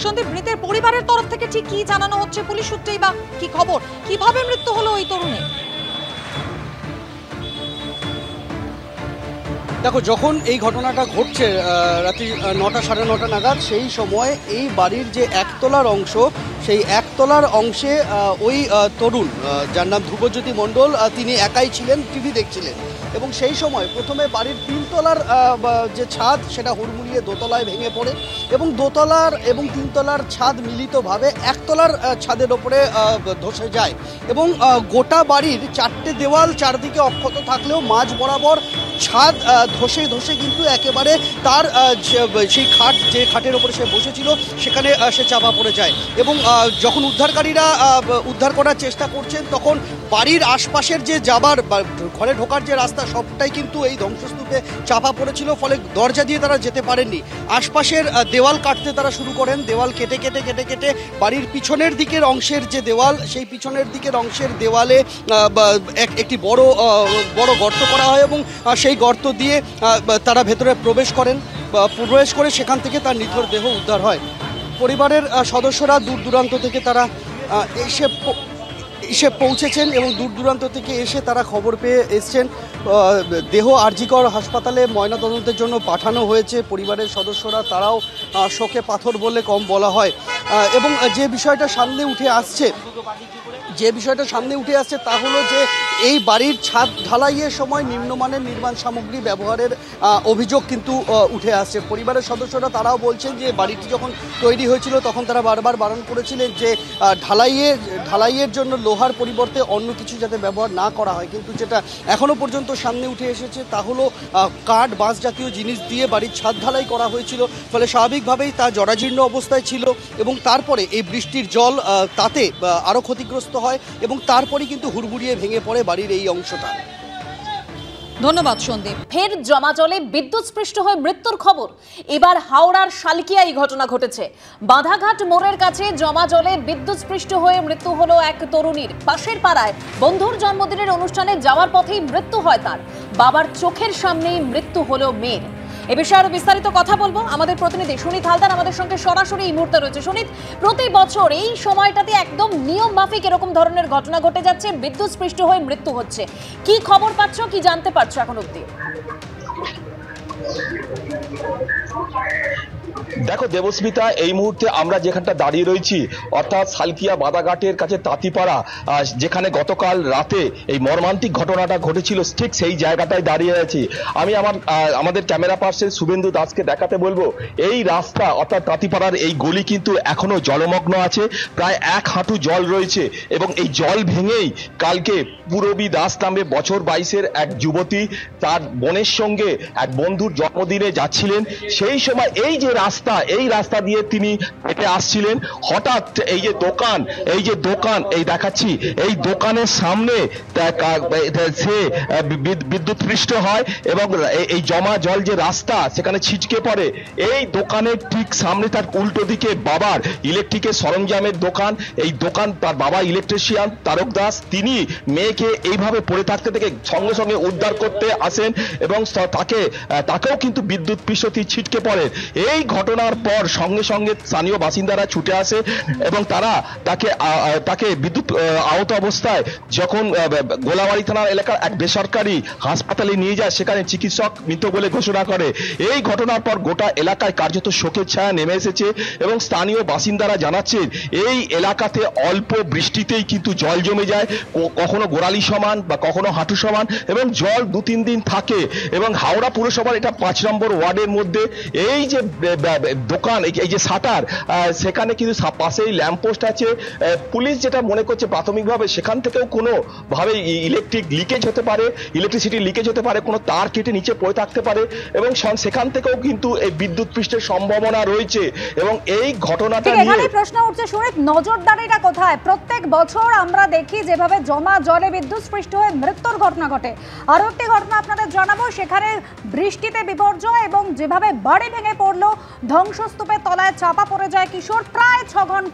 সন্দীপ, মৃতের পরিবারের তরফ থেকে ঠিক কি জানানো হচ্ছে পুলিশ সূত্রেই বা কি খবর, কিভাবে মৃত্যু হলো ওই তরুণের? দেখো, যখন এই ঘটনাটা ঘটছে রাত্রি 9টা সাড়ে 9টা নাগাদ, সেই সময় এই বাড়ির যে একতলার অংশ, সেই একতলার অংশে ওই তরুণ যার নাম ধ্রুবজ্যোতি মণ্ডল, তিনি একাই ছিলেন, টিভি দেখছিলেন। এবং সেই সময় প্রথমে বাড়ির 3তলার যে ছাদ সেটা হুড়মুড়িয়ে দোতলায় ভেঙে পড়ে এবং দোতলার এবং 3তলার ছাদ মিলিতভাবে একতলার ছাদের ওপরে ধসে যায় এবং গোটা বাড়ির 4টে দেওয়াল চারদিকে অক্ষত থাকলেও মাঝ বরাবর ছাদ ধসে ধসে কিন্তু একেবারে তার সেই খাট, যে খাটের ওপরে সে বসেছিল, সেখানে সে চাপা পড়ে যায়। এবং যখন উদ্ধারকারীরা উদ্ধার করার চেষ্টা করছেন, তখন বাড়ির আশপাশের যে যাবার ঘরে ঢোকার যে রাস্তা, সবটাই কিন্তু এই ধ্বংসস্তূপে চাপা পড়েছিল, ফলে দরজা দিয়ে তারা যেতে পারেননি। আশপাশের দেওয়াল কাটতে তারা শুরু করেন, দেওয়াল কেটে কেটে কেটে কেটে বাড়ির পিছনের দিকের অংশের যে দেওয়াল, সেই পিছনের দিকের অংশের দেওয়ালে একটি বড় গর্ত করা হয় এবং সেই গর্ত দিয়ে তারা ভেতরে প্রবেশ করে সেখান থেকে তার নিথর দেহ উদ্ধার হয়। পরিবারের সদস্যরা দূর দূরান্ত থেকে তারা এসে পৌঁছেছেন এবং দূর দূরান্ত থেকে এসে তারা খবর পেয়ে এসছেন। দেহ আরজিকর হাসপাতালে ময়নাতদন্তের জন্য পাঠানো হয়েছে। পরিবারের সদস্যরা তারাও শোকে পাথর বললে কম বলা হয়। এবং যে বিষয়টা সামনে উঠে আসছে তা হলো যে এই বাড়ির ছাদ ঢালাইয়ের সময় নিম্নমানের নির্মাণ সামগ্রী ব্যবহারের অভিযোগ কিন্তু উঠে আসছে। পরিবারের সদস্যরা তারাও বলছেন যে বাড়িটি যখন তৈরি হয়েছিল তখন তারা বারবার বারণ করেছিলেন যে ঢালাইয়ের জন্য লোহার পরিবর্তে অন্য কিছু যাতে ব্যবহার না করা হয়, কিন্তু যেটা এখনও পর্যন্ত সামনে উঠে এসেছে তা হলো কাঠ, বাঁশ জাতীয় জিনিস দিয়ে বাড়ির ছাদ ঢালাই করা হয়েছিল, ফলে স্বাভাবিকভাবেই তা জরাজীর্ণ অবস্থায় ছিল এবং তারপরে এই বৃষ্টির জল তাতে আরও ক্ষতিগ্রস্ত হয় এবং তারপরে কিন্তু হুড়মুড়িয়ে ভেঙে পড়ে বাড়ির এই অংশটা। ধন্যবাদ সন্দীপ। ফের জমা জলে বিদ্যুৎস্পৃষ্ট হয়ে মৃত্যুর খবর। এবার হাওড়ার শালকিয়ায় এই ঘটনা ঘটেছে। বাঁধাঘাট মোড়ের কাছে জমা জলে বিদ্যুৎস্পৃষ্ট হয়ে মৃত্যু হলো এক তরুণীর। পাশের পাড়ায় বন্ধুর জন্মদিনের অনুষ্ঠানে যাওয়ার পথেই মৃত্যু হয় তার। বাবার চোখের সামনেই মৃত্যু হলো মেয়ের। এ বিষয়ে আরো বিস্তারিত কথা বলবো আমাদের প্রতিনিধি সুনীত হালদার আমাদের সঙ্গে সরাসরি এই মুহূর্তে রয়েছে। সুনীত, প্রতি বছর এই সময়টাতে একদম নিয়ম মাফিক এরকম ধরনের ঘটনা ঘটে যাচ্ছে, বিদ্যুৎস্পৃষ্ট হয়ে মৃত্যু হচ্ছে। কি খবর পাচ্ছ, কি জানতে পারছো এখন অব্দি? দেখো দেবস্মিতা, এই মুহূর্তে আমরা যেখানটা দাঁড়িয়ে রয়েছি, অর্থাৎ শালকিয়া বাদাঘাটের কাছে তাঁতিপাড়া, যেখানে গতকাল রাতে এই মর্মান্তিক ঘটনাটা ঘটেছিল, ঠিক সেই জায়গাটায় দাঁড়িয়ে আছি আমি। আমাদের ক্যামেরা পার্সন শুভেন্দু দাসকে দেখাতে বলবো, এই রাস্তা অর্থাৎ তাঁতিপাড়ার এই গলি কিন্তু এখনো জলমগ্ন আছে, প্রায় 1 হাঁটু জল রয়েছে এবং এই জল ভেঙেই কালকে পূরবী দাস নামে বছর 22-এর এক যুবতী তার বোনের সঙ্গে এক বন্ধুর জন্মদিনে যাচ্ছিলেন। সেই সময় এই রাস্তা দিয়ে তিনি হেঁটে আসছিলেন। হঠাৎ এই দোকান এই দেখাচ্ছি, এই দোকানের সামনে সে বিদ্যুৎস্পৃষ্ট হয় এবং এই জমা জল যে রাস্তা সেখানে ছিটকে পড়ে। এই দোকানের ঠিক সামনে তার উল্টো দিকে বাবার ইলেকট্রিকের সরঞ্জামের দোকান। এই দোকান, তার বাবা ইলেকট্রিশিয়ান তারক দাস, তিনি মেয়েকে এইভাবে পড়ে থাকতে থেকে সঙ্গে সঙ্গে উদ্ধার করতে আসেন এবং তাকেও কিন্তু বিদ্যুৎ পৃষ্ঠটি ছিটকে পড়ে। এই ঘটনার পর সঙ্গে সঙ্গে স্থানীয় বাসিন্দারা ছুটে আসে এবং তারা তাকে বিদ্যুৎ আহত অবস্থায় যখন গোলাবাড়ি থানার এলাকার এক বেসরকারি হাসপাতালে নিয়ে যায়, সেখানে চিকিৎসক মৃত বলে ঘোষণা করে। এই ঘটনার পর গোটা এলাকায় কার্যত শোকের ছায়া নেমে এসেছে এবং স্থানীয় বাসিন্দারা জানাচ্ছেন এই এলাকাতে অল্প বৃষ্টিতেই কিন্তু জল জমে যায়, কখনো গোড়ালি সমান বা কখনো হাঁটু সমান, এবং জল 2-3 দিন থাকে। এবং হাওড়া পুরসভার এটা 5 নম্বর ওয়ার্ডের মধ্যে এই যে দোকান, এই যে শাটার, সেখানে কিন্তু পাশেই ল্যাম্পপোস্ট আছে। পুলিশ যেটা মনে করছে প্রাথমিকভাবে, সেখান থেকেও কোনো ভাবে ইলেকট্রিসিটি লিকেজ হতে পারে, কোনো তার কেটে নিচে পড়ে থাকতে পারে এবং সেখান থেকেও কিন্তু এই বিদ্যুৎ পৃষ্ঠের সম্ভাবনা রয়েছে। এবং এই ঘটনাটা নিয়ে প্রশ্ন উঠছে, সুনীত, নজরদারিটা কোথায়? প্রত্যেক বছর আমরা দেখি যেভাবে জমা জলে বিদ্যুৎস্পৃষ্ট হয়ে মৃত্যুর ঘটনা ঘটে। আরো একটি ঘটনা আপনাদের জানাবো, সেখানে বৃষ্টিতে বিপর্যয় এবং যেভাবে বাড়ি ভেঙে পড়লো, ধ্বংসস্তূপের তলায় চাপা পড়ে যায় কিশোর, প্রায় 6 ঘন্টা